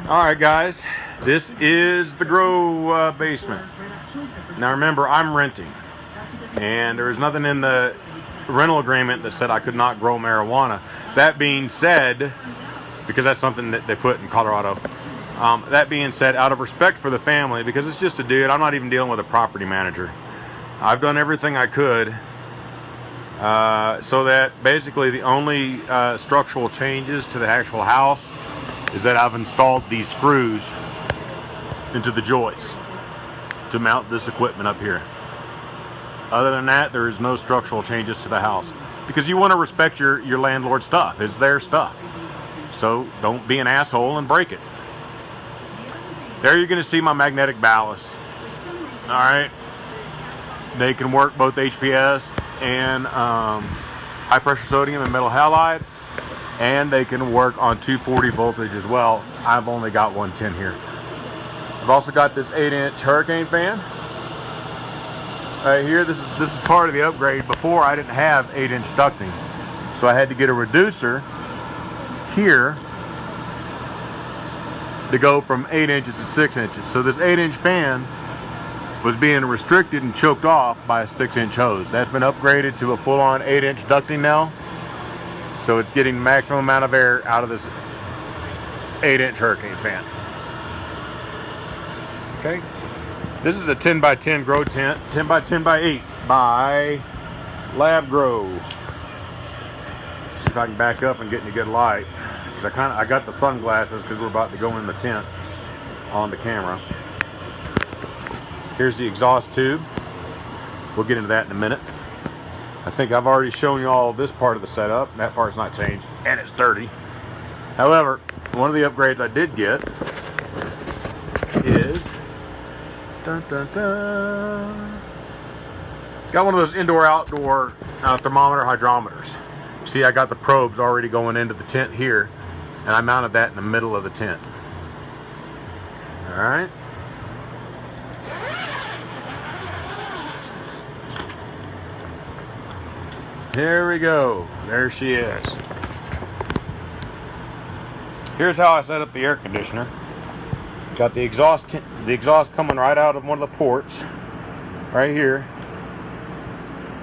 Alright guys, this is the grow basement. Now remember, I'm renting, and there is nothing in the rental agreement that said I could not grow marijuana. That being said, because that's something that they put in Colorado, that being said, out of respect for the family, because it's just a dude, I'm not even dealing with a property manager. I've done everything I could so that basically the only structural changes to the actual house is that I've installed these screws into the joists to mount this equipment up here. Other than that, there is no structural changes to the house, because you want to respect your landlord's stuff. It's their stuff, so don't be an asshole and break it. There you're going to see my magnetic ballast. Alright, they can work both HPS and high pressure sodium and metal halide, and they can work on 240 voltage as well. I've only got 110 here. I've also got this 8-inch hurricane fan right here. This is part of the upgrade. Before, I didn't have 8-inch ducting, so I had to get a reducer here to go from 8 inches to 6 inches. So this 8-inch fan was being restricted and choked off by a 6-inch hose. That's been upgraded to a full-on 8-inch ducting now, so it's getting the maximum amount of air out of this 8-inch hurricane fan. Okay, this is a 10 by 10 grow tent, 10 by 10 by 8 by Lab Grow. See if I can back up and get in a good light, because I got the sunglasses because we're about to go in the tent on the camera. Here's the exhaust tube. We'll get into that in a minute. I think I've already shown you all this part of the setup. That part's not changed, and it's dirty. However, one of the upgrades I did get is got one of those indoor-outdoor thermometer hydrometers. See, I got the probes already going into the tent here, and I mounted that in the middle of the tent. All right. Here we go. There she is. Here's how I set up the air conditioner. Got the exhaust coming right out of one of the ports, right here,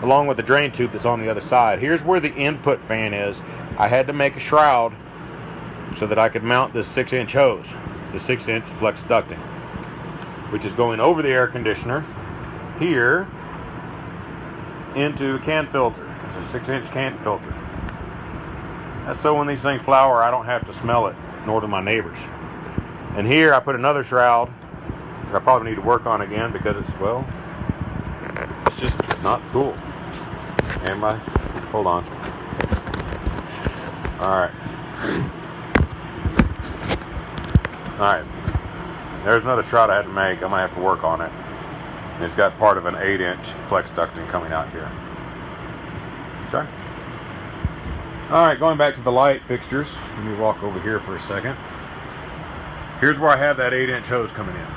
along with the drain tube that's on the other side. Here's where the input fan is. I had to make a shroud so that I could mount this 6-inch hose, the 6-inch flex ducting, which is going over the air conditioner here into a can filter. It's a 6-inch can filter. That's so when these things flower, I don't have to smell it, nor do my neighbors. And here I put another shroud that I probably need to work on again, because it's, well, it's just not cool. Hold on. Alright. Alright. There's another shroud I had to make. I might have to work on it. And it's got part of an 8-inch flex ducting coming out here. Okay. Alright, going back to the light fixtures. Let me walk over here for a second. Here's where I have that 8-inch hose coming in.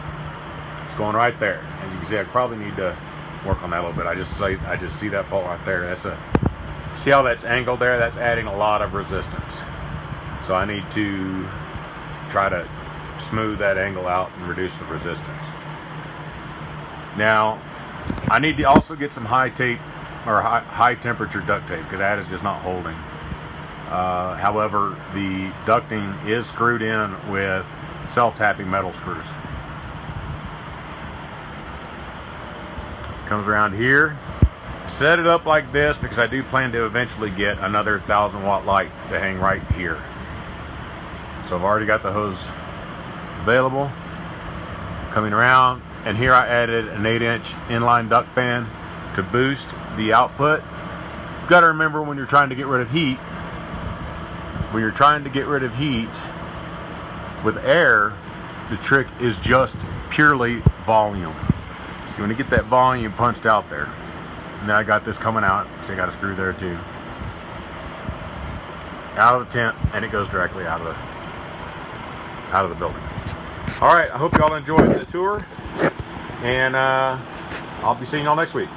It's going right there. As you can see, I probably need to work on that a little bit. I just see that fault right there. See how that's angled there? That's adding a lot of resistance. So I need to try to smooth that angle out and reduce the resistance. Now, I need to also get some high tape, or high temperature duct tape, because that is just not holding. However, the ducting is screwed in with self-tapping metal screws. Comes around here. Set it up like this because I do plan to eventually get another 1,000-watt light to hang right here. So I've already got the hose available. Coming around, and here I added an 8-inch inline duct fan to boost the output. You've got to remember, when you're trying to get rid of heat, with air, the trick is just purely volume. So you want to get that volume punched out there. And then I got this coming out, so I got a screw there too. Out of the tent, and it goes directly out of the building. All right, I hope y'all enjoyed the tour, and I'll be seeing y'all next week.